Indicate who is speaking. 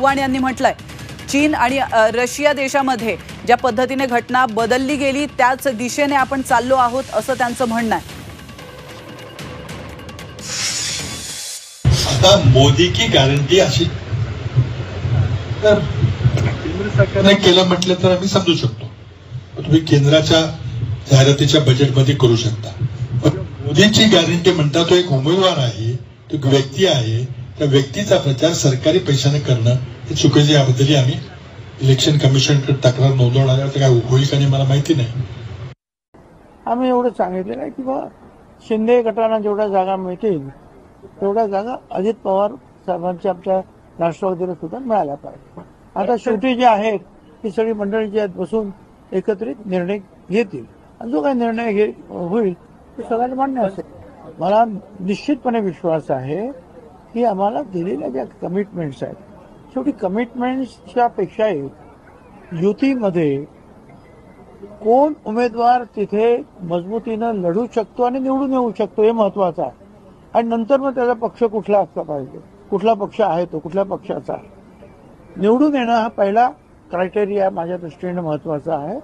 Speaker 1: चव्हाण यांनी म्हटलंय, चीन आणि रशिया देशामध्ये ज्या पद्धतीने घटना बदलली गेली त्याच दिशेने आपण चाललो आहोत असं त्यांचं म्हणणं आहे.
Speaker 2: आता मोदी की गॅरंटी अशी तर केंद्र सरकारने केलं म्हटलं तर आम्ही समजू शकतो. तुम्ही केंद्राच्या जाहिरातीच्या बजेटमध्ये करू शकता. पण मोदींची गॅरंटी म्हणता तो एक उमेदवार आहे, तो एक व्यक्ती आहे. त्या व्यक्तीचा प्रचार सरकारी पैशाने करणं हे चुकीचे. याबद्दल आम्ही इलेक्शन कमिशनकडे तक्रार नोंदवणार आहे. काय होईल का नाही मला माहिती नाही.
Speaker 3: आम्ही एवढं सांगितलेलं आहे की बाबा शिंदे गटाला जेवढ्या जागा मिळतील तेवढ्या जागा अजित पवार साहेबांच्या आमच्या राष्ट्रवादीला सुद्धा मिळाल्या पाहिजे. आता शेवटी जे आहेत ती सगळी मंडळी जी आहेत बसून एकत्रित निर्णय घेतील आणि जो काही निर्णय होईल तो सगळ्यांना मान्य असेल. मला निश्चितपणे विश्वास आहे की आम्हाला दिलेल्या ज्या कमिटमेंट्स आहेत शेवटी कमिटमेंट्सच्या पेक्षाही युतीमध्ये कोण उमेदवार तिथे मजबूतीनं लढू शकतो आणि निवडून येऊ शकतो हे महत्वाचं आहे. आणि नंतर मग त्याचा पक्ष कुठला असला पाहिजे, कुठला पक्ष आहे तो, कुठल्या पक्षाचा निवडून येणं हा पहिला क्रायटेरिया माझ्या दृष्टीने महत्वाचा आहे.